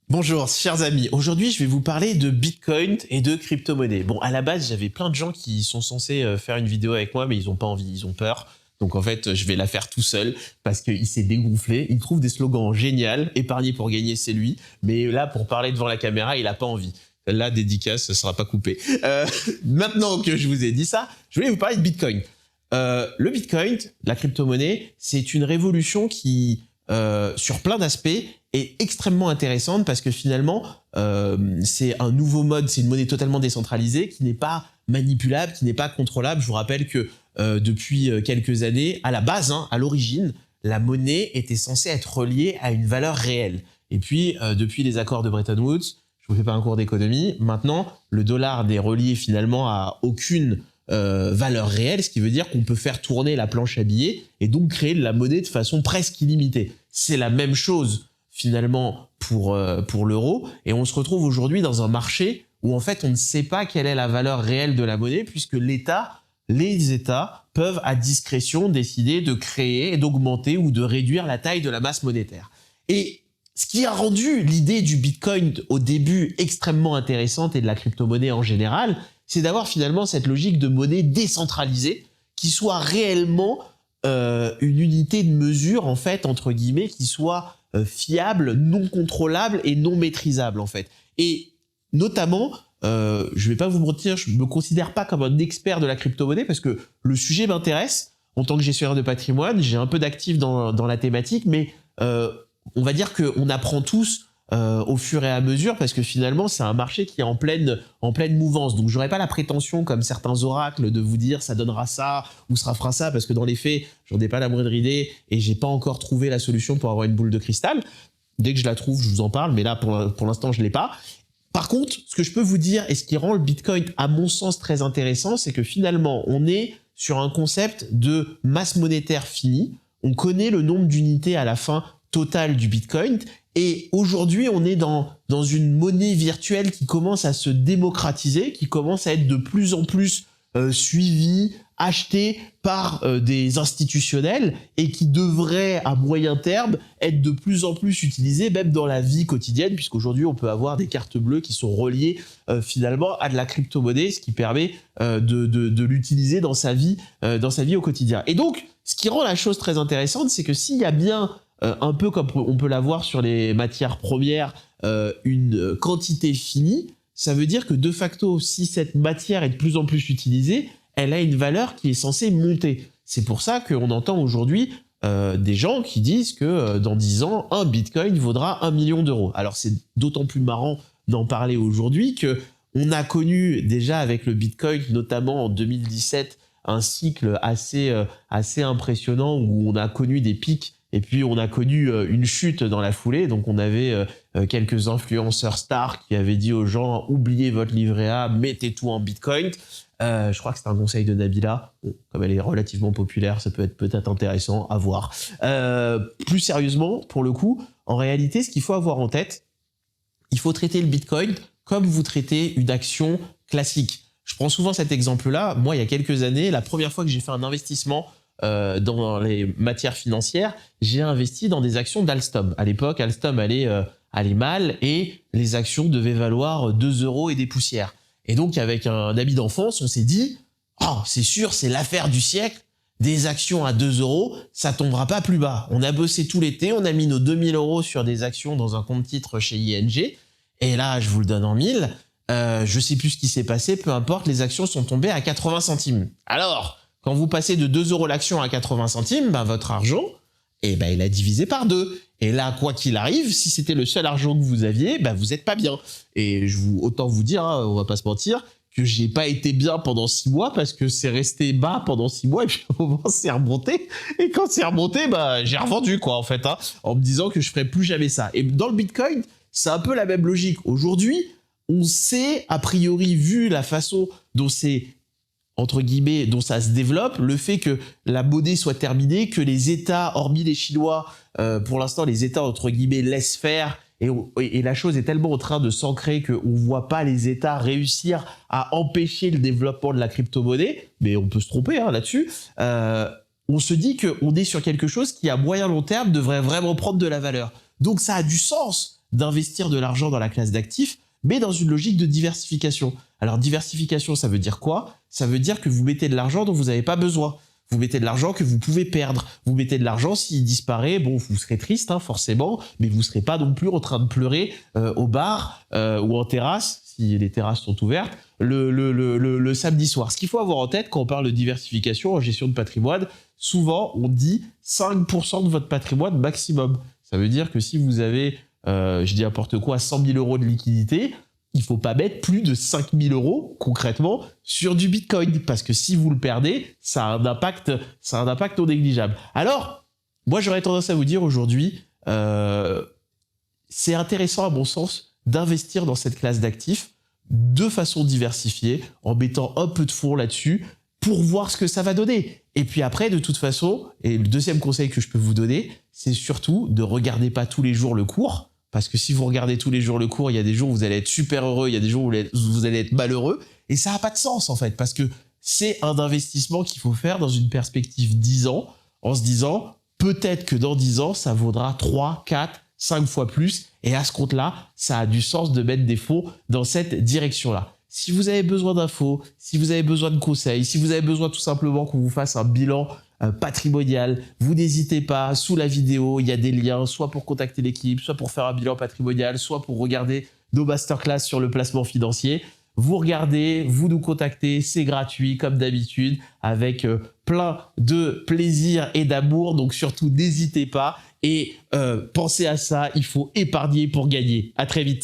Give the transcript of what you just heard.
Bonjour chers amis, aujourd'hui je vais vous parler de Bitcoin et de crypto-monnaie. Bon, à la base j'avais plein de gens qui sont censés faire une vidéo avec moi mais ils ont pas envie, ils ont peur. Donc en fait je vais la faire tout seul parce qu'il s'est dégonflé, il trouve des slogans géniaux, épargner pour gagner c'est lui, mais là pour parler devant la caméra il a pas envie. La dédicace, ça sera pas coupé. Maintenant que je vous ai dit ça, je voulais vous parler de Bitcoin. Le Bitcoin, la crypto-monnaie, c'est une révolution qui, sur plein d'aspects, est extrêmement intéressante parce que finalement, c'est un nouveau mode, c'est une monnaie totalement décentralisée qui n'est pas manipulable, qui n'est pas contrôlable. Je vous rappelle que depuis quelques années, à la base, à l'origine, la monnaie était censée être reliée à une valeur réelle. Et puis, depuis les accords de Bretton Woods, je vous fais pas un cours d'économie, maintenant, le dollar n'est relié finalement à aucune valeur réelle, ce qui veut dire qu'on peut faire tourner la planche à billets et donc créer de la monnaie de façon presque illimitée. C'est la même chose finalement pour l'euro et on se retrouve aujourd'hui dans un marché où en fait on ne sait pas quelle est la valeur réelle de la monnaie puisque les États peuvent à discrétion décider de créer et d'augmenter ou de réduire la taille de la masse monétaire. Et ce qui a rendu l'idée du Bitcoin au début extrêmement intéressante et de la crypto-monnaie en général, c'est d'avoir finalement cette logique de monnaie décentralisée qui soit réellement une unité de mesure, en fait, entre guillemets, qui soit fiable, non contrôlable et non maîtrisable, en fait. Et notamment, je vais pas vous mentir, je me considère pas comme un expert de la crypto-monnaie parce que le sujet m'intéresse. En tant que gestionnaire de patrimoine, j'ai un peu d'actifs dans la thématique, mais on va dire qu'on apprend tous au fur et à mesure parce que finalement c'est un marché qui est en pleine mouvance. Donc j'aurais pas la prétention comme certains oracles de vous dire ça donnera ça ou ça fera ça parce que dans les faits j'en ai pas la moindre idée et j'ai pas encore trouvé la solution pour avoir une boule de cristal. Dès que je la trouve je vous en parle mais là pour l'instant je l'ai pas. Par contre ce que je peux vous dire et ce qui rend le Bitcoin à mon sens très intéressant c'est que finalement on est sur un concept de masse monétaire finie. On connaît le nombre d'unités à la fin totale du Bitcoin. Et aujourd'hui, on est dans une monnaie virtuelle qui commence à se démocratiser, qui commence à être de plus en plus suivie, achetée par des institutionnels et qui devrait, à moyen terme, être de plus en plus utilisée même dans la vie quotidienne, puisqu'aujourd'hui, on peut avoir des cartes bleues qui sont reliées finalement à de la crypto-monnaie, ce qui permet de l'utiliser dans sa vie au quotidien. Et donc, ce qui rend la chose très intéressante, c'est que s'il y a bien un peu comme on peut l'avoir sur les matières premières, une quantité finie, ça veut dire que de facto, si cette matière est de plus en plus utilisée, elle a une valeur qui est censée monter. C'est pour ça qu'on entend aujourd'hui des gens qui disent que dans 10 ans, un Bitcoin vaudra 1 million d'euros. Alors c'est d'autant plus marrant d'en parler aujourd'hui que on a connu déjà avec le Bitcoin, notamment en 2017, un cycle assez impressionnant où on a connu des pics et puis on a connu une chute dans la foulée. Donc on avait quelques influenceurs stars qui avaient dit aux gens « Oubliez votre livret A, mettez tout en Bitcoin ». Je crois que c'est un conseil de Nabila. Bon, comme elle est relativement populaire, ça peut être peut-être intéressant à voir. Plus sérieusement, pour le coup, en réalité, ce qu'il faut avoir en tête, il faut traiter le Bitcoin comme vous traitez une action classique. Je prends souvent cet exemple-là. Moi, il y a quelques années, la première fois que j'ai fait un investissement dans les matières financières, j'ai investi dans des actions d'Alstom. À l'époque, Alstom allait mal et les actions devaient valoir 2 € et des poussières. Et donc, avec un ami d'enfance, on s'est dit « Oh, c'est sûr, c'est l'affaire du siècle. Des actions à 2 €, ça tombera pas plus bas. » On a bossé tout l'été, on a mis nos 2000 € sur des actions dans un compte titre chez ING. Et là, je vous le donne en mille. Je sais plus ce qui s'est passé, peu importe, les actions sont tombées à 80 centimes. Alors, quand vous passez de 2 € l'action à 80 centimes, votre argent, il a divisé par 2. Et là, quoi qu'il arrive, si c'était le seul argent que vous aviez, vous êtes pas bien. Et autant vous dire, on va pas se mentir, que j'ai pas été bien pendant 6 mois parce que c'est resté bas pendant 6 mois et puis à un moment c'est remonté. Et quand c'est remonté, j'ai revendu en fait, en me disant que je ferais plus jamais ça. Et dans le Bitcoin, c'est un peu la même logique. Aujourd'hui, on sait, a priori, vu la façon dont c'est entre guillemets, dont ça se développe, le fait que la monnaie soit terminée, que les États, hormis les Chinois, pour l'instant, les États, entre guillemets, laissent faire, et la chose est tellement en train de s'ancrer qu'on ne voit pas les États réussir à empêcher le développement de la crypto-monnaie, mais on peut se tromper là-dessus, on se dit qu'on est sur quelque chose qui, à moyen long terme, devrait vraiment prendre de la valeur. Donc ça a du sens d'investir de l'argent dans la classe d'actifs, mais dans une logique de diversification. Alors diversification, ça veut dire quoi? Ça veut dire que vous mettez de l'argent dont vous n'avez pas besoin. Vous mettez de l'argent que vous pouvez perdre. Vous mettez de l'argent, s'il disparaît, bon, vous serez triste, hein, forcément, mais vous ne serez pas non plus en train de pleurer au bar ou en terrasse, si les terrasses sont ouvertes, le samedi soir. Ce qu'il faut avoir en tête quand on parle de diversification en gestion de patrimoine, souvent on dit 5% de votre patrimoine maximum. Ça veut dire que si vous avez, je dis n'importe quoi, 100 000 euros de liquidité, il ne faut pas mettre plus de 5 000 euros concrètement sur du Bitcoin, parce que si vous le perdez, ça a un impact non négligeable. Alors, moi j'aurais tendance à vous dire aujourd'hui, c'est intéressant à mon sens d'investir dans cette classe d'actifs de façon diversifiée, en mettant un peu de fonds là-dessus pour voir ce que ça va donner. Et puis après, de toute façon, et le deuxième conseil que je peux vous donner, c'est surtout de ne regarder pas tous les jours le cours, parce que si vous regardez tous les jours le cours, il y a des jours où vous allez être super heureux, il y a des jours où vous allez être malheureux, et ça n'a pas de sens en fait, parce que c'est un investissement qu'il faut faire dans une perspective 10 ans, en se disant, peut-être que dans 10 ans, ça vaudra 3, 4, 5 fois plus, et à ce compte-là, ça a du sens de mettre des fonds dans cette direction-là. Si vous avez besoin d'infos, si vous avez besoin de conseils, si vous avez besoin tout simplement qu'on vous fasse un bilan patrimonial, vous n'hésitez pas, sous la vidéo, il y a des liens, soit pour contacter l'équipe, soit pour faire un bilan patrimonial, soit pour regarder nos masterclass sur le placement financier. Vous regardez, vous nous contactez, c'est gratuit comme d'habitude, avec plein de plaisir et d'amour, donc surtout n'hésitez pas et pensez à ça, il faut épargner pour gagner. À très vite.